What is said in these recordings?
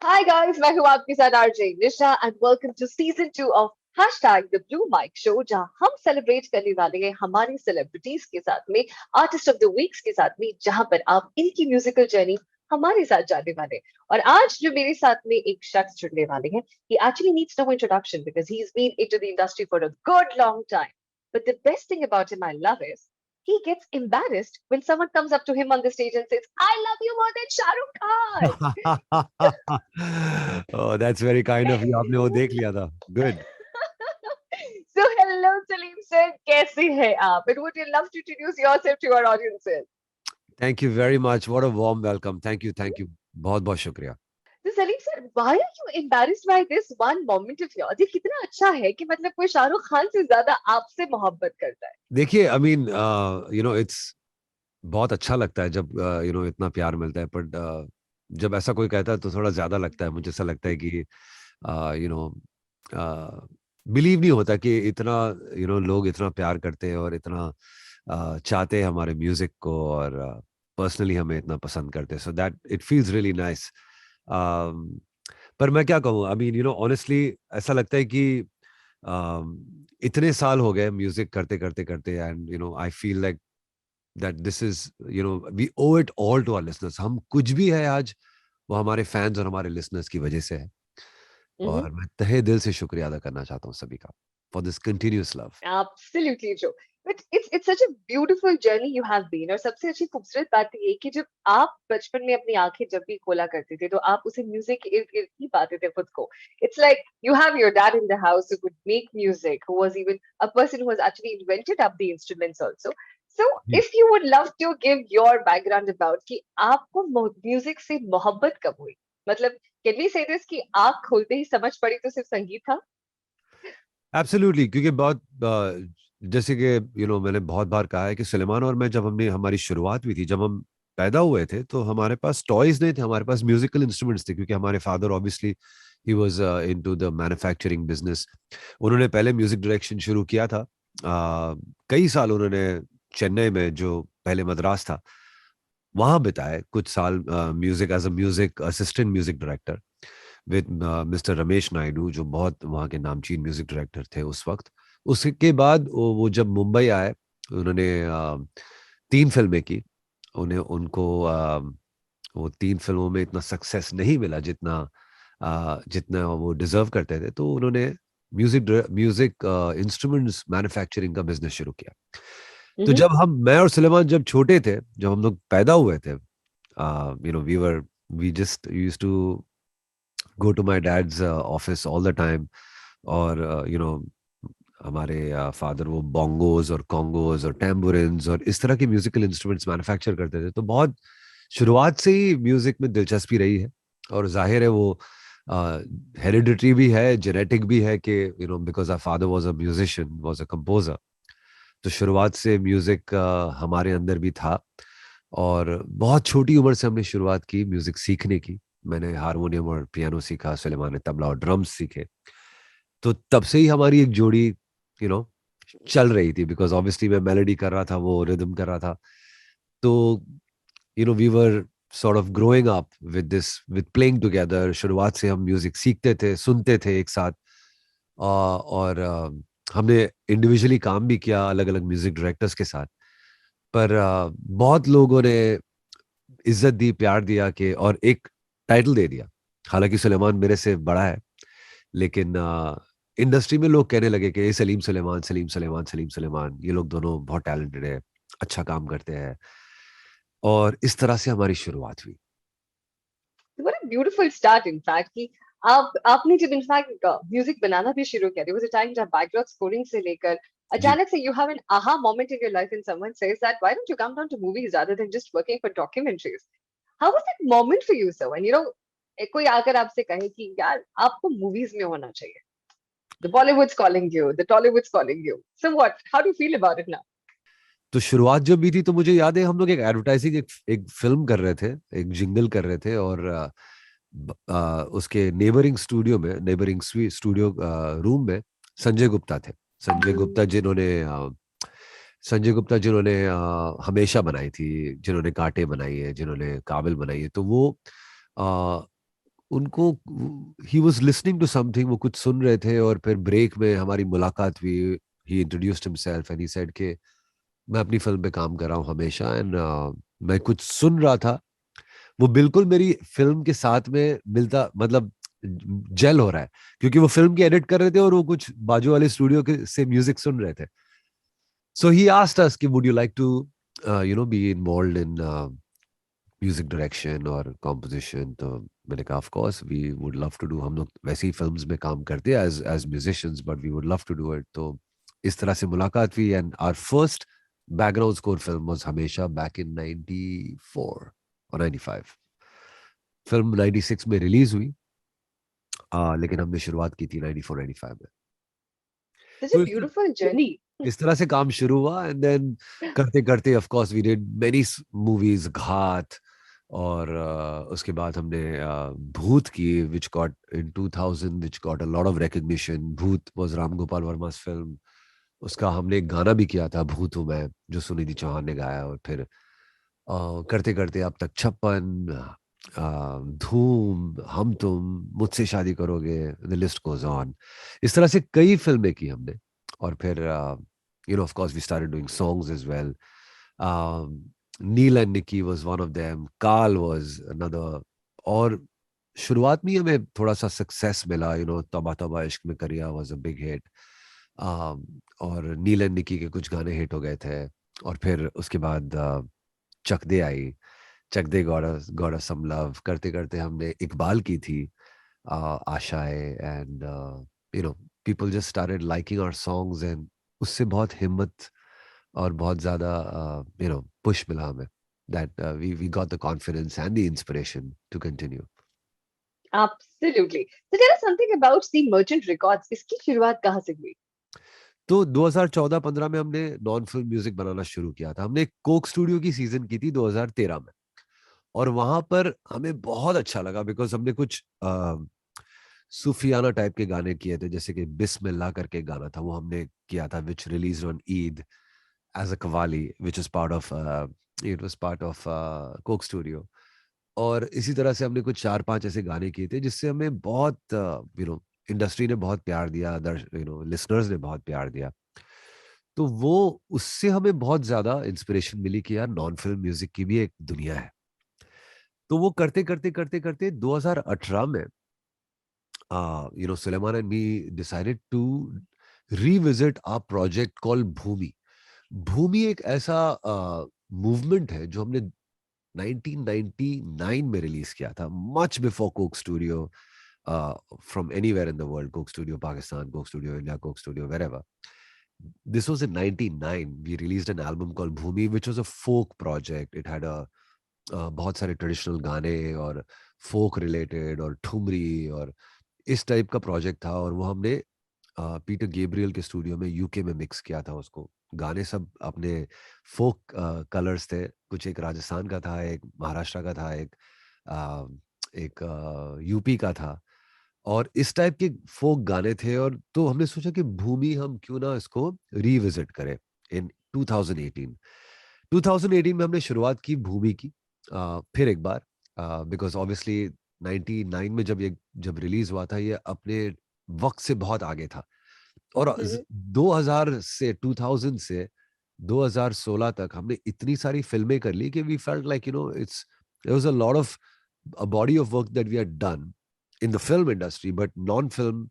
Hi guys, मैं हूँ आपके साथ RJ Nisha and welcome to season 2 of hashtag the blue mic show, जहां हम सेलिब्रेट करने वाले हैं हमारी सेलिब्रिटीज के साथ में, आर्टिस्ट ऑफ द वीक्स के साथ में, जहां पर आप इनकी म्यूजिकल जर्नी हमारे साथ जानने वाले हैं। और आज जो मेरे साथ में एक शख्स जुड़ने वाले हैं, he actually needs no introduction because he's been into the industry for a good long time. But the best thing about him I love is he gets embarrassed when someone comes up to him on the stage and says, I love you more than Shah Rukh Khan. Oh, that's very kind of you. आपने वो देख लिया था. Good. So hello Salim sir, कैसे हैं आप? And would you love to introduce yourself to our audiences? Thank you very much. What a warm welcome. Thank you. Thank you. बहुत बहुत शुक्रिया. So Salim sir, why are you embarrassed by this one moment of yours? ये कितना अच्छा है कि मतलब कोई शाहरुख खान से ज्यादा आपसे मोहब्बत करता है. देखिए, I mean, it's बहुत अच्छा लगता है जब इतना प्यार मिलता है. बट जब ऐसा कोई कहता है तो थोड़ा ज्यादा लगता है. मुझे ऐसा लगता है कि यू नो बिलीव नहीं होता कि इतना लोग इतना प्यार करते हैं और इतना चाहते हैं हमारे म्यूजिक को, और पर्सनली हमें इतना पसंद करते हैं. So that it feels really nice. पर मैं क्या कहूँ, आई मीन ऑनेस्टली ऐसा लगता है कि इतने साल हो गए म्यूजिक करते करते करते, and I feel like that this is we owe it all to our listeners. हम कुछ भी है आज, वो हमारे फैंस और हमारे लिसनर्स की वजह से है. Mm-hmm. और मैं तहे दिल से शुक्रिया अदा करना चाहता हूँ सभी का, for this continuous love. Absolutely true. But it's such a beautiful journey you have been. और सबसे अच्छी खूबसूरत बात ये है कि जब आप बचपन में अपनी आंखें जब भी खोला करते थे तो आप उसे म्यूजिक के इर्द गिर्द ही पाते थे खुद को. It's like you have your dad in the house who could make music, who was even a person who has actually invented up the instruments also. So ji. if you would love to give your background about कि आपको music से मोहब्बत कब हुई, मतलब can we say this कि आंख खोलते ही समझ पड़ी तो सिर्फ संगीत था? एब्सोल्युटली. क्योंकि बहुत जैसे कि मैंने बहुत बार कहा है कि सुलेमान और मैं, जब हमने हमारी शुरुआत हुई थी, जब हम पैदा हुए थे, तो हमारे पास टॉयज नहीं थे, हमारे पास म्यूजिकल इंस्ट्रूमेंट्स थे. क्योंकि हमारे father obviously he was into the manufacturing business. उन्होंने पहले म्यूजिक डायरेक्शन शुरू किया था. कई साल उन्होंने चेन्नई में, जो पहले मद्रास था, वहां बिताए कुछ साल music as a music assistant music director with mister Ramesh Naidu, जो बहुत वहाँ के नामचीन म्यूजिक डायरेक्टर थे उस वक्त. उसके बाद वो जब मुंबई आए, उन्होंने 3 फिल्में की. उन्हें उनको वो 3 फिल्मों में इतना सक्सेस नहीं मिला जितना जितना वो डिजर्व करते थे. तो उन्होंने म्यूजिक म्यूजिक इंस्ट्रूमेंट्स मैन्युफैक्चरिंग का बिजनेस शुरू किया. तो Mm-hmm. जब मैं और सुलेमान जब छोटे थे, जब हम लोग पैदा हुए थे, we just used to go to my dad's office all the time. और हमारे फादर वो बोंगोज और कॉन्गोज और टैम्बुरिन्स और इस तरह के म्यूजिकल इंस्ट्रूमेंट्स मैन्युफैक्चर करते थे. तो बहुत शुरुआत से ही म्यूजिक में दिलचस्पी रही है. और जाहिर है वो हेरिडिटरी भी है, जेनेटिक भी है कि because our father was a musician, was a composer. तो शुरुआत से म्यूजिक हमारे अंदर भी था. और बहुत छोटी उम्र से हमने शुरुआत की म्यूजिक सीखने की. मैंने हारमोनियम और पियानो सीखा, सुलेमान ने तबला और ड्रम्स सीखे. तो तब से ही हमारी एक जोड़ी यू नो चल रही थी. बिकॉज ऑब्वियसली मैं मेलोडी कर रहा था, वो रिदम कर रहा था. तो we were sort of growing up with this, with playing together. शुरुआत से हम म्यूजिक सीखते थे, सुनते थे एक साथ. और हमने इंडिविजुअली काम भी किया अलग अलग म्यूजिक डायरेक्टर्स के साथ. पर बहुत लोगों ने इज्जत दी, प्यार दिया, कि और एक टाइटल दे दिया. हालांकि सुलेमान मेरे से बड़ा है, लेकिन इंडस्ट्री में लोग कहने लगे कि ये सलीम सुलेमान, सलीम सुलेमान, सलीम सुलेमान, ये लोग दोनों बहुत टैलेंटेड है, अच्छा काम करते हैं. और इस तरह से हमारी शुरुआत हुई. What a beautiful start, in fact, कि आप आपने जब इनफैक्ट म्यूजिक बनाना भी शुरू किया, there was a time जब बैकग्राउंड स्कोरिंग से लेकर जी. अचानक से you have an aha moment in your life and someone says that why don't you come down to movies rather than just working for documentaries. How was that moment for you, sir? When कोई आकर आपसे कहे कि यार आपको movies में होना चाहिए, the Bollywood's calling you, the Tollywood's calling you. So what? How do you feel about it now? तो शुरुआत जब भी थी, तो मुझे याद है हम लोग एक एडवर्टाइजिंग, एक फिल्म कर रहे थे, एक जिंगल कर रहे थे. और उसके नेबरिंग स्टूडियो रूम में संजय गुप्ता थे. संजय गुप्ता जिन्होंने हमेशा बनाई थी, जिन्होंने कांटे बनाई है, जिन्होंने काबिल बनाई है. तो वो उनको ही वॉज लिसनिंग टू समथिंग, वो कुछ सुन रहे थे, और फिर ब्रेक में हमारी मुलाकात हुई. He introduced himself and he said कि मैं अपनी फिल्म पे काम कर रहा हूँ हमेशा, एंड मैं कुछ सुन रहा था, वो बिल्कुल मेरी फिल्म के साथ में मिलता, मतलब जेल हो रहा है, क्योंकि वो फिल्म की एडिट कर रहे थे और वो कुछ बाजू वाले स्टूडियो के से म्यूजिक सुन रहे थे. सो ही आस्क्ड अस कि would you like to be involved in music direction और कॉम्पोजिशन. तो मैंने कहा of course we would love to do, हम लोग वैसे ही फिल्म्स में काम करते हैं as as musicians, but we would love to do it. तो इस तरह से मुलाकात हुई, and our first background score film was Hamesha, back in 94 और 95. फिल्म 96 में रिलीज हुई, लेकिन हमने शुरुआत की थी 94 95 में. Such a तो beautiful journey. इस तरह से काम शुरू हुआ, एंड देन करते करते of course we did many movies, Ghaat, और उसके बाद हमने भूत की, which got in 2000, which got a lot of recognition. Bhoot was Ram Gopal Varma film. उसका हमने एक गाना भी किया था, भूत हूं मैं, जो सुनिधि चौहान ने गाया. और फिर करते करते अब तक 56, धूम, हम तुम, मुझसे शादी करोगे, द लिस्ट गोज ऑन. इस तरह से कई फिल्में की हमने. और फिर of course we started doing songs as well. Neil and Nikki was one of them. Carl was another. और शुरुआत में ही हमें थोड़ा सा सक्सेस मिला, तौबा तौबा इश्क में करिया वाज अ बिग हिट. और नील एंड निकी के कुछ गाने हिट हो गए थे. और फिर उसके बाद चक दे आई, चक दे गॉड अस सम लव. करते करते हमने इकबाल की थी, Aashayein, and people just started liking our songs, and उससे बहुत हिम्मत और बहुत ज्यादा पुश मिला हमें, that we got the confidence and the inspiration to continue. Absolutely. So tell us something about the Merchant Records. इसकी शुरुआत कहाँ से हुई? तो 2014-15 में हमने नॉन फिल्म म्यूजिक बनाना शुरू किया था. हमने कोक स्टूडियो की सीजन की थी 2013 में, और वहां पर हमें बहुत अच्छा लगा, बिकॉज हमने कुछ सूफियाना टाइप के गाने किए थे, जैसे कि बिस्मिल्लाह करके एक गाना था, वो हमने किया था, which release on Eid as a qawwali, which is part of it was part of Coke Studio. और इसी तरह से हमने कुछ 4-5 ऐसे गाने किए थे, जिससे हमें बहुत इंडस्ट्री ने बहुत प्यार दिया, लिसनर्स ने बहुत प्यार दिया. तो वो उससे हमें बहुत ज्यादा इंस्पिरेशन मिली कि यार नॉन फिल्म म्यूजिक की भी एक दुनिया है. तो वो करते करते करते करते 2018 में Suleiman and me decided to revisit our project called Bhumi. भूमि एक ऐसा मूवमेंट है जो हमने 1999 में रिलीज किया था, much before Coke studio, from anywhere in the world, Coke studio Pakistan, Coke studio India, Coke studio wherever. This was in 99. We released an album called Bhumi, which was a folk project. It had a बहुत सारे traditional गाने और फोक related और ठुमरी और इस type का project था. और वो हमने पीटर गैब्रियल के स्टूडियो में यूके में मिक्स किया था उसको. गाने सब अपने फोक कलर्स थे, कुछ एक राजस्थान का था, एक महाराष्ट्र का था, एक यूपी का था, और इस टाइप के फोक गाने थे. और तो हमने सोचा कि भूमि हम क्यों ना इसको रीविजिट करें इन 2018. 2018 में हमने शुरुआत की भूमि की, फिर एक बार, बिकॉज ऑब्वियसली 99 में जब रिलीज हुआ था, ये अपने वक्त से बहुत आगे था. और हम्म. 2000 से 2000 से 2016 तक हमने इतनी सारी फिल्में कर ली कि we felt like it's there was a lot of a body of work that we had done in the film industry, but non-film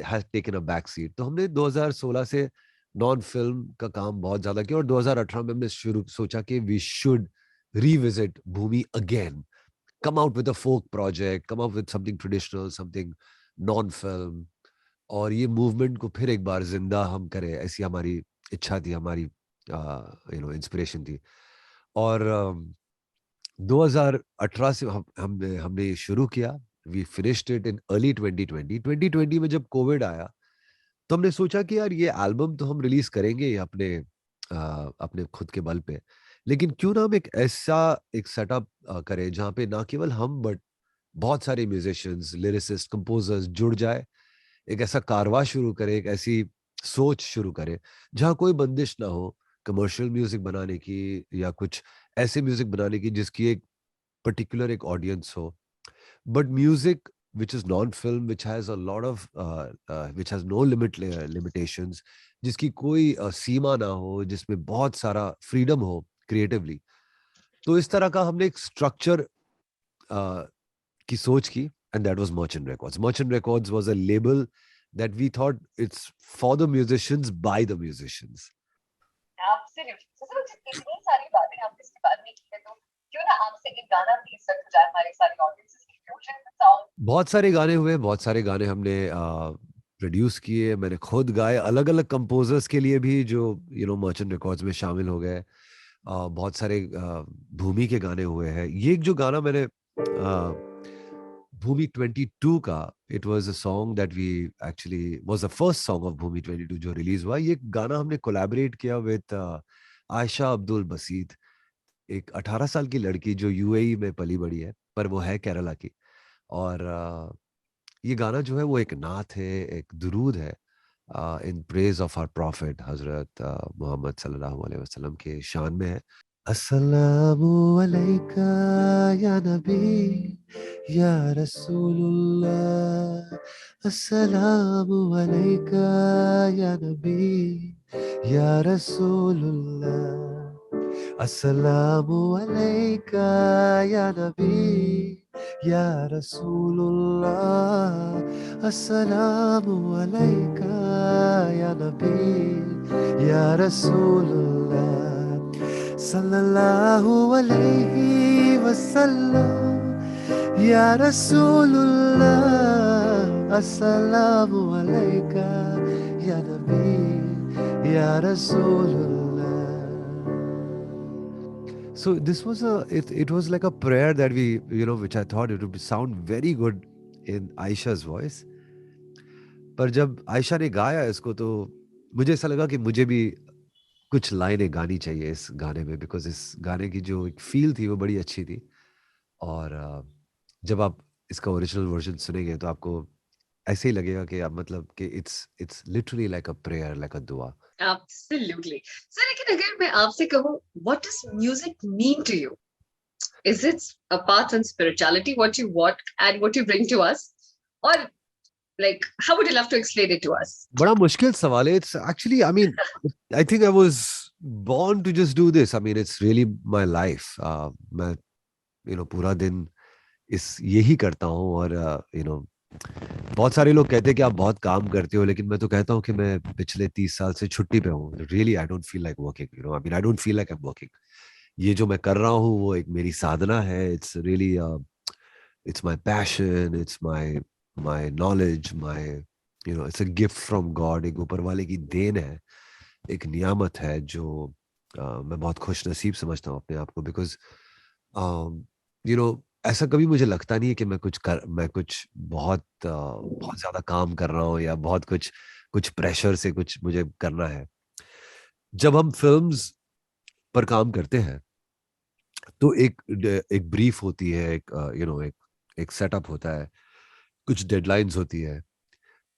has taken a back seat. तो हमने 2016 से नॉन फिल्म का काम बहुत ज्यादा किया, और 2018 में हमने शुरू सोचा कि we should revisit Bhumi again, come out with a folk project, come out with something traditional, something non-film, और ये मूवमेंट को फिर एक बार जिंदा हम करें, ऐसी हमारी इच्छा थी, हमारी इंस्पिरेशन थी. और 2018 से हमने ये शुरू किया. We finished it in early 2020. 2020 में जब कोविड आया, तो हमने सोचा कि यार ये एल्बम तो हम रिलीज करेंगे ही अपने खुद के बल पे, लेकिन क्यों ना हम एक ऐसा एक सेटअप करें जहाँ पे ना केवल हम, बट बहुत सारे म्यूजिशियंस, लिरिसिस्ट, कंपोजर्स जुड़ जाए, एक ऐसा कारवा शुरू करे, एक ऐसी सोच शुरू करे जहाँ कोई बंदिश ना हो कमर्शियल म्यूजिक बनाने की, या कुछ ऐसे म्यूजिक बनाने की जिसकी एक पर्टिकुलर एक ऑडियंस हो, But music which is non-film, which has a lot of which has no limitations, जिसकी कोई सीमा ना हो, जिसमें बहुत सारा फ्रीडम हो क्रिएटिवली, तो इस तरह का हमने एक स्ट्रक्चर की सोच की, and that was Merchant Records. Merchant Records was a label that we thought it's for the musicians, by the musicians. Absolutely. So, sir इतनी सारी बातें हम इसके बारे में की है, तो क्यों ना आपसे एक गाना भी सेट हो जाए हमारे सारे ऑडियंसेस की फ्यूजन सॉन्ग। बहुत सारे गाने हुए, बहुत सारे गाने हमने प्रोड्यूस किए, मैंने खुद गाए, अलग अलग कंपोजर्स के लिए भी, जो मर्चेंट रिकॉर्ड्स में शामिल हो गए। बहुत सारे भूमि के गाने हुए हैं। ये एक जो गाना मैंने भूमि 22 का, it was a song that we actually was the first song of Bhoomi 22 जो रिलीज हुआ। ये गाना हमने कोलैबोरेट किया विद आयशा अब्दुल बसीत, एक 18 साल की लड़की जो यूएई में पली बड़ी है, पर वो है केरला की। और ये गाना जो है वो एक नात है, एक दुरूद है in praise of our prophet हजरत मोहम्मद सल्लल्लाहु अलैहि वसल्लम के शान में है। अस्सलामु अलैका या नबी या रसूलुल्लाह, अस्सलामु अलैका या नबी या रसूलुल्लाह, अस्सलामु अलैका या नबी या रसूलुल्लाह, अस्सलामु अलैका या नबी या रसूलुल्लाह, सल्लल्लाहु अलैहि वसल्लम या रसूलुल्लाह, अस्सलामु अलैका या नबी या रसूलुल्लाह. So this was it was like a prayer that we, which I thought it would sound very good in Aisha's voice. पर जब आयशा ने गाया इसको, तो मुझे ऐसा लगा कि मुझे भी कुछ लाइनें गानी चाहिए इस गाने में, बिकॉज इस गाने की जो एक फील थी वो बड़ी अच्छी थी। और जब आप इसका ओरिजिनल वर्जन सुनेंगे तो आपको ऐसे ही लगेगा कि आप, मतलब कि it's literally like a prayer, like अ दुआ। Absolutely. सर लेकिन अगर मैं आपसे कहूँ, what does music mean to you? Is it a path on spirituality, what you want and what you bring to us? Or like, how would you love to explain it to us? बड़ा मुश्किल सवाल है। It's actually, I mean, I think I was born to just do this. I mean, it's really my life. मैं पूरा दिन इस यही करता हूँ। और बहुत सारे लोग कहते हैं कि आप बहुत काम करते हो, लेकिन मैं तो कहता हूँ कि मैं पिछले 30 साल से छुट्टी पे हूँ। Really I don't feel like working, I mean, I don't feel like I am working. ये जो मैं कर रहा हूँ वो एक मेरी साधना है। It's really, it's my passion, it's my knowledge, my, it's a gift from God. एक ऊपर वाले की देन है, एक नियामत है जो मैं बहुत खुश नसीब समझता हूँ अपने आप को। बिकॉज ऐसा कभी मुझे लगता नहीं है कि मैं कुछ बहुत ज्यादा काम कर रहा हूँ, या बहुत कुछ कुछ प्रेशर से कुछ मुझे करना है। जब हम फिल्म्स पर काम करते हैं तो एक ब्रीफ होती है, एक एक सेटअप होता है, कुछ डेडलाइंस होती है।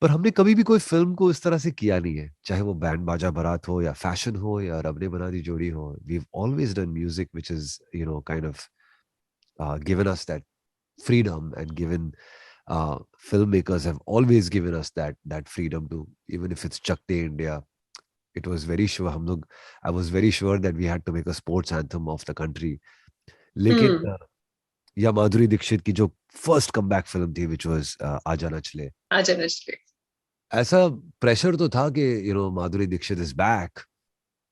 पर हमने कभी भी कोई फिल्म को इस तरह से किया नहीं है, चाहे वो बैंड बाजा बारात हो, या फैशन हो, या रब ने बना दी जोड़ी हो। We always done music which is kind of given us that freedom, and given filmmakers have always given us that freedom to, even if it's Chak De India, it was very sure हम लोग, I was very sure that we had to make a sports anthem of the country. लेकिन या माधुरी दीक्षित की जो first comeback film थी, which was आजा नचले, आजा नचले, ऐसा प्रेशर तो था कि माधुरी दीक्षित इज बैक,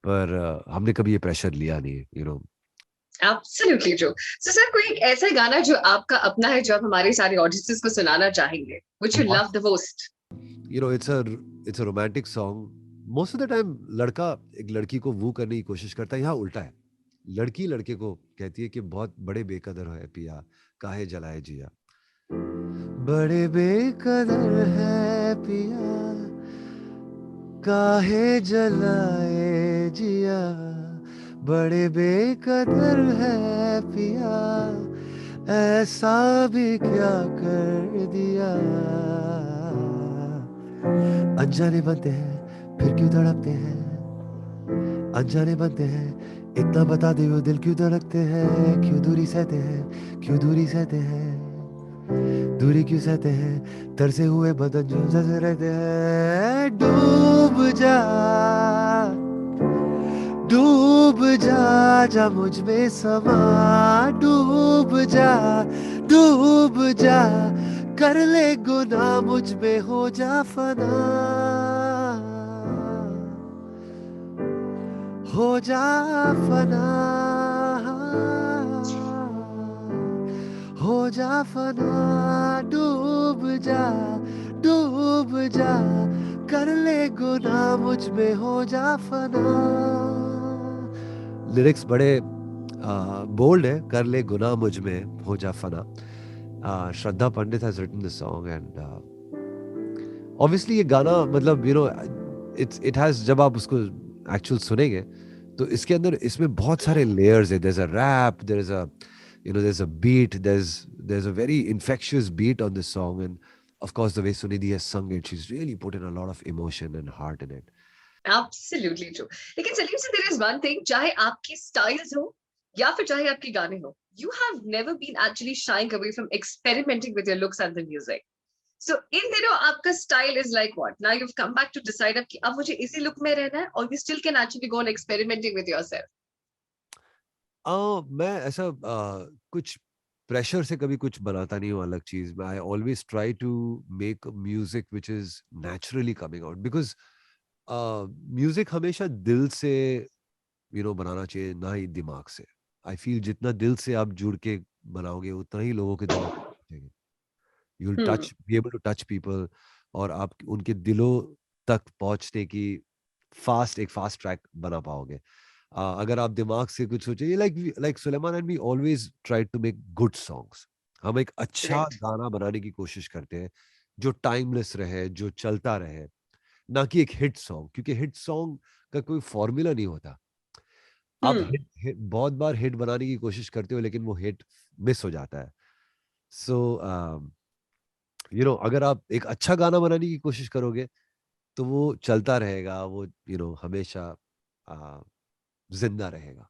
पर हमने कभी ये प्रेशर लिया नहीं, Absolutely true. So sir, कोई एक ऐसा गाना जो आपका अपना है, जो आप हमारे सारे ऑडियंसेस को सुनाना चाहेंगे, which you love the most? it's a romantic song. Most of the time लड़का एक लड़की को वू करने की कोशिश करता है, यहाँ उल्टा है। लड़की लड़के को कहती है कि बहुत बड़े बेकदर है पिया, काहे जलाए जिया, बड़े बेकदर है पिया, काहे जलाए जिया, बड़े बेकदर है पिया, ऐसा भी क्या कर दिया, अनजाने बनते हैं फिर क्यों तड़पते हैं, अनजाने बनते हैं इतना बता दे वो दिल क्यों धड़कते हैं, क्यों दूरी सहते हैं, क्यों दूरी सहते हैं, दूरी क्यों सहते हैं तरसे हुए बदन जो जैसे रहते हैं, डूब जा जा मुझ में समा, डूब जा डूब जा, कर ले गुनाह मुझ में हो जा फना, हो जा फना, हो जा फना, डूब जा, कर ले गुनाह मुझ में हो जा फना। लिरिक्स बड़े बोल्ड है, कर ले गुनाह मुझ में हो जा फना. Shraddha Pandit has written this song and obviously ये गाना मतलब इट हैज, जब आप उसको एक्चुअल सुनेंगे तो इसके अंदर इसमें बहुत सारे लेयर्स है. There is a rap, there is a beat, there is a very infectious beat on this song, and of course the way Sunidhi has sung it, she's really put in a lot of emotion and heart in it. Absolutely true. लेकिन सलीम से there is one thing, चाहे आपकी styles हो या फिर चाहे आपके गाने हो, you have never been actually shying away from experimenting with your looks and the music. So इन दिनों आपका style is like what? Now you've come back to decide कि अब मुझे इसी look में रहना है, or you still can actually go on experimenting with yourself. मैं ऐसा कुछ प्रेशर से कभी कुछ बनाता नहीं हूँ अलग चीज में. I always try to make music which is naturally coming out, because music हमेशा दिल से बनाना चाहिए, ना ही दिमाग से. आई फील जितना दिल से आप जुड़ के बनाओगे उतना ही लोगों के दिमाग में पहुंचेंगे. You will Hmm. Touch be able to touch people, और आप उनके दिलों तक पहुंचने की एक फास्ट ट्रैक बना पाओगे. अगर आप दिमाग से कुछ सोचिए, like Sulaiman and me always try to make good songs. हम एक अच्छा Correct. गाना बनाने की कोशिश करते हैं जो टाइमलेस रहे, जो चलता रहे, ना कि एक हिट सॉन्ग, क्योंकि हिट सॉन्ग का कोई फॉर्मूला नहीं होता. आप Hmm. बहुत बार हिट बनाने की कोशिश करते हो लेकिन वो हिट मिस हो जाता है. सो अगर आप एक अच्छा गाना बनाने की कोशिश करोगे तो वो चलता रहेगा, वो हमेशा आ, जिंदा रहेगा,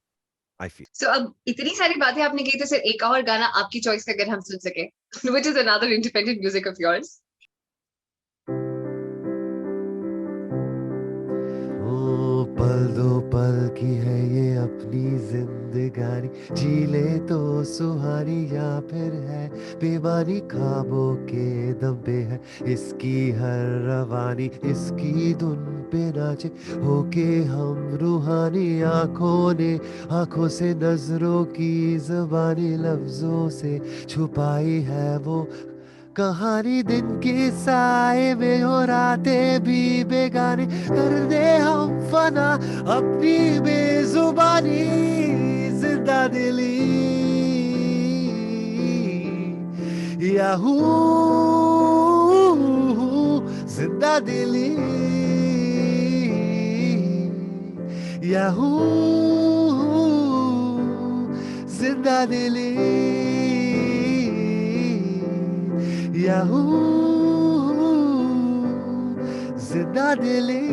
आई फील. So अब इतनी सारी बातें आपने की तो सिर्फ एक और गाना आपकी चॉइस का अगर हम सुन सके, which is another independent music of yours. ओ पल दो पल की है ये अपनी जिंदगानी, जी ले तो सुहानी या फिर है बेमानी, ख्वाबों के दम पे है इसकी हर रवानी, इसकी धुन पे नाचे होके हम रूहानी, आंखों से नजरों की जबानी, लफ्जों से छुपाई है वो कहानी, दिन के साए में हो रातें भी बेगानी, कर दे हम फना अपनी बेजुबानी, जिंदा दिली याहू, जिंदा दिली याहू, जिंदा दिली याहू, जिंदा दिली,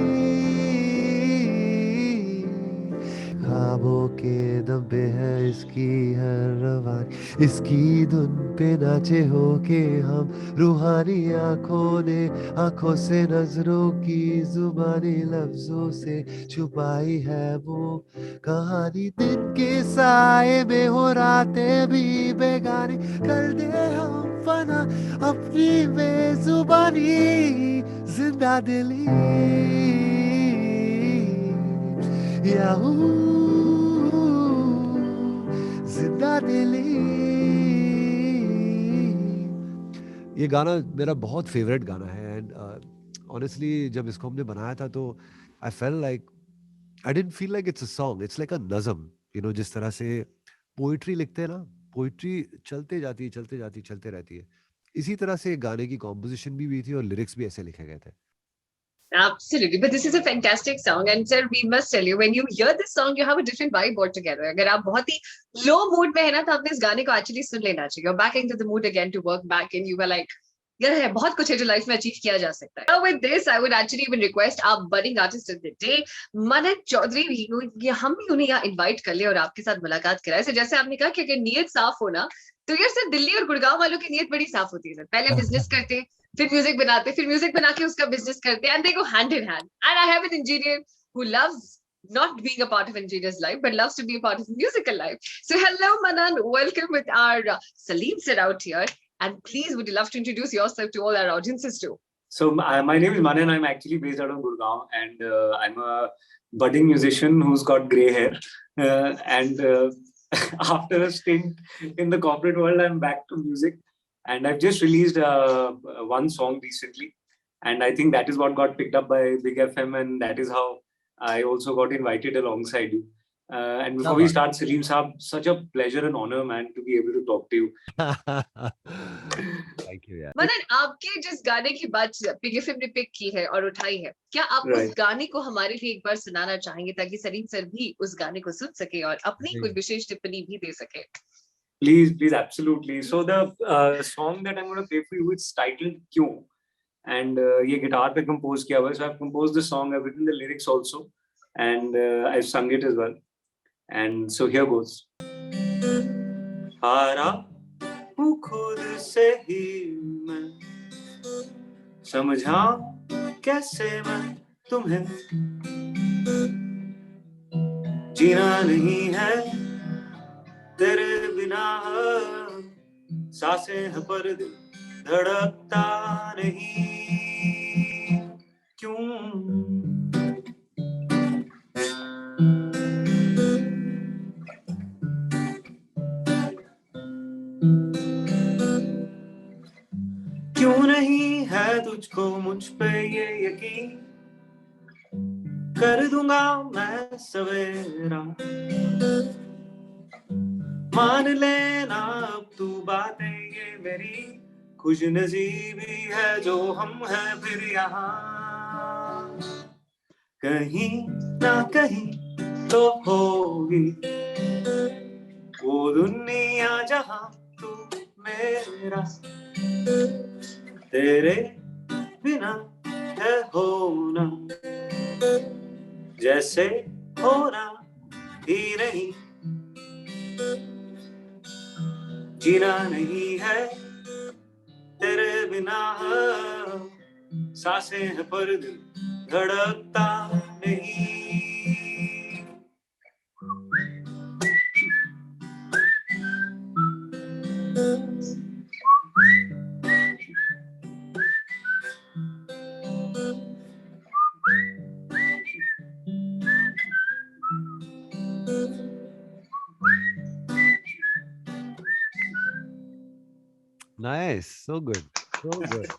ख्वाबों के दबे है इसकी हर रवानी, इसकी धुन पे नाचे होके हम रूहानी, आंखों से नजरों की जुबानी, लफ्जों से छुपाई है वो कहानी, दिन के साए में हो रातें भी बेगानी, कर दे हम फना अपनी बेजुबानी, जिंदा दिली याहू, जिंदा दिली. ये गाना मेरा बहुत फेवरेट गाना है, एंड ऑनेस्टली जब इसको हमने बनाया था तो I feel like, I didn't feel like it's a song, it's like a नज़म. जिस तरह से पोइट्री लिखते हैं ना, पोइट्री चलते जाती है, चलते जाती है, चलते रहती है, इसी तरह से गाने की कॉम्पोजिशन भी हुई थी और लिरिक्स भी ऐसे लिखे गए थे. Absolutely, but this is a fantastic song, and sir, we must tell you, when you hear this song, you have a different vibe altogether. अगर आप बहुत ही low mood में है ना, तो आपने इस गाने को actually सुन लेना चाहिए. You're back into the mood again to work back, and you were like, यार है बहुत कुछ है जो लाइफ में अचीव किया जा सकता है. With this, I would actually even request our budding artist of the day, मनन चौधरी भी, हम भी उन्हें यहाँ इनवाइट कर ले और आपके साथ मुलाकात कराए. So, जैसे आपने कहा कि अगर नीयत साफ हो ना, तो यार सर दिल्ली और गुड़गांव वालों की नीयत बड़ी साफ होती है सर. पहले बिजनेस करते, फिर म्यूजिक बनाते, फिर म्यूजिक बना के उसका बिजनेस करते, and they go hand in hand. And I have an engineer who loves not being a part of engineer's life, but loves to be a part of musical life. So hello, Manan. Welcome with our Salim sir out here. And please, would you love to introduce yourself to all our audiences too? So my name is Manan. I'm actually based out of Gurgaon, and I'm a budding musician who's got grey hair. And after a stint in the corporate world, I'm back to music, and I've just released one song recently, and I think that is what got picked up by Big FM, and that is how I also got invited alongside you. And before we start, Salim Saab, such a pleasure and honor, man, to be able to talk to you. Thank you, yeah. मनन, आपके जिस गाने की बात pig FM ने pick की है और उठाई है, क्या आप उस गाने को हमारे लिए एक बार सुनाना चाहेंगे ताकि सलीम सर भी उस गाने को सुन सके और अपनी कोई विशेष टिप्पणी भी दे सके? Please, absolutely. So the song that I'm going to play for you is titled "Kyun," and ये guitar पे compose किया हुआ है. So I've composed the song, I've written the lyrics also, and I've sung it as well. And so here goes. हारा हूँ खुद से ही मैं, समझा कैसे मैं तुम्हें, जीना नहीं है तेरे बिना, सांसें हैं पर दिल धड़कता नहीं. क्यों क्यों नहीं है तुझको मुझ पे ये यकीन, कर दूंगा मैं सवेरा, मान लेना अब तू बातें ये मेरी, खुश नसीबी है जो हम हैं फिर यहाँ, कहीं ना कहीं तो होगी वो दुनिया जहाँ तू मेरा, तेरे बिना है होना जैसे होना ही नहीं, जीना नहीं है तेरे बिना, सांसें हैं पर दिल धड़कता नहीं. Nice, so good, so good.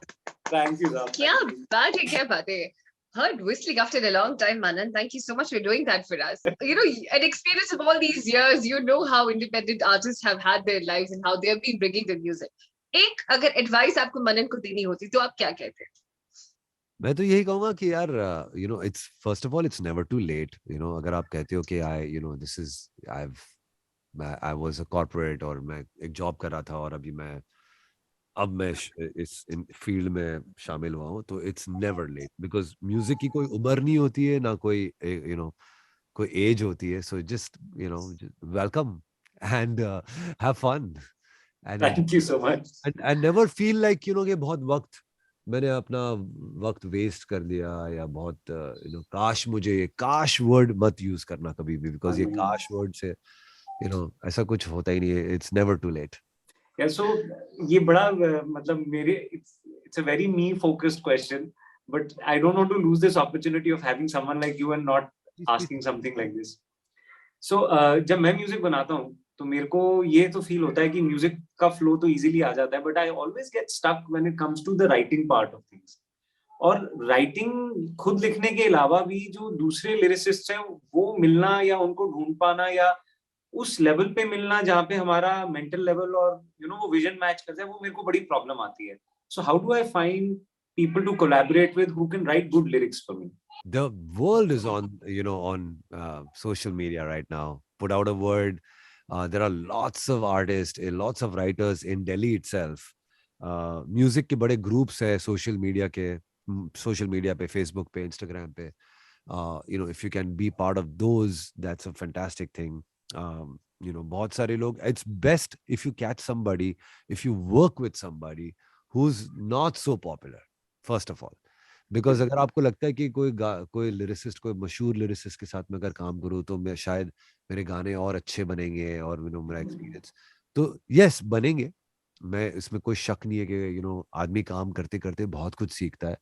Thank you, Ram. क्या बात है, क्या बात है. Heard whistling after a long time, Manan. Thank you so much for doing that for us. You know, an experience of all these years, you know how independent artists have had their lives and how they have been bringing the music. एक अगर advice आपको मनन को देनी होती तो आप क्या कहते? मैं तो यही कहूंगा कि यार it's first of all it's never too late. अगर आप कहते हो कि this is I was a corporate और मैं एक जॉब कर रहा था और अब मैं इस फील्ड में शामिल हुआ हूँ, तो it's never late, because music की कोई उम्र नहीं होती है, ना कोई कोई एज होती है. So just welcome and have fun and Thank you so much. And never feel like कि बहुत वक्त मैंने अपना वक्त वेस्ट कर दिया, या बहुत काश वर्ड मत यूज करना कभी भी, बिकॉज ये काश वर्ड से ऐसा कुछ होता ही नहीं है. It's never too late. Yeah, so ये बड़ा मतलब मेरे it's a very me focused question, but I don't want to lose this opportunity of having someone like you and not asking something like this. So जब मैं music बनाता हूँ तो मेरे को ये तो फील होता है कि म्यूजिक का फ्लो तो इजीली आ जाता है, but I always get stuck when it comes to the writing part of things. और राइटिंग खुद लिखने के अलावा भी जो दूसरे लिरिसिस्ट हैं वो मिलना या उनको ढूंढ पाना या उस लेवल पे मिलना जहाँ पे हमारा मेंटल लेवल और वो विजन मैच करता है, वो मेरे को बड़ी प्रॉब्लम आती है. So how do I find people to collaborate with who can write good lyrics for me? The world is on social media right now. Put out a word. There are lots of artists, lots of writers in Delhi itself. Music के बड़े groups है social media पे, Facebook पे, Instagram पे. If you can be part of those, that's a fantastic thing. बहुत सारे लोग, it's best if you catch somebody, if you work with somebody who's not so popular, first of all. Because अगर आपको लगता है कि कोई लिरिसिस्ट, कोई मशहूर लिरिसिस्ट के साथ में अगर काम करूँ तो मैं शायद मेरे गाने और अच्छे बनेंगे और मेरा एक्सपीरियंस, तो यस बनेंगे. मैं इसमें कोई शक नहीं है कि आदमी काम करते करते बहुत कुछ सीखता है.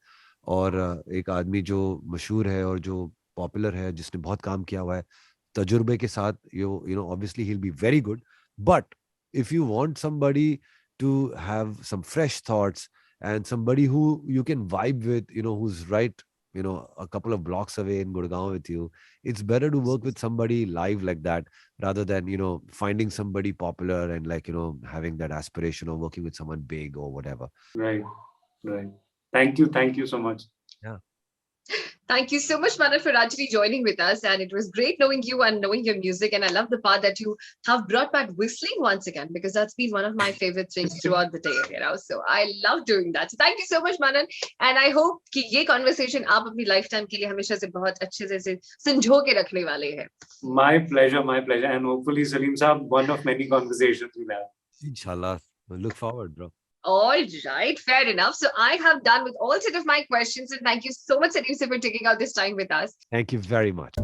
और एक आदमी जो मशहूर है और जो पॉपुलर है, जिसने बहुत काम किया हुआ है, तजुर्बे के साथ obviously he'll be very good. But if you want somebody to have some fresh thoughts and somebody who you can vibe with, who's right, a couple of blocks away in Gurgaon with you, it's better to work with somebody live like that rather than finding somebody popular and having that aspiration of working with someone big or whatever. Right. Thank you so much. Yeah. Thank you so much, Manan, for actually joining with us. And it was great knowing you and knowing your music. And I love the part that you have brought back whistling once again, because that's been one of my favorite things throughout the day, So I love doing that. So thank you so much, Manan. And I hope कि ये conversation आप अपनी lifetime के लिए हमेशा से बहुत अच्छे से संजो के रखने वाले हैं. My pleasure. And hopefully, Salim Saab, one of many conversations we'll have. Inshallah. Look forward, bro. All right, fair enough. So I have done with all set of my questions, and thank you so much, Salim, for taking out this time with us. Thank you very much.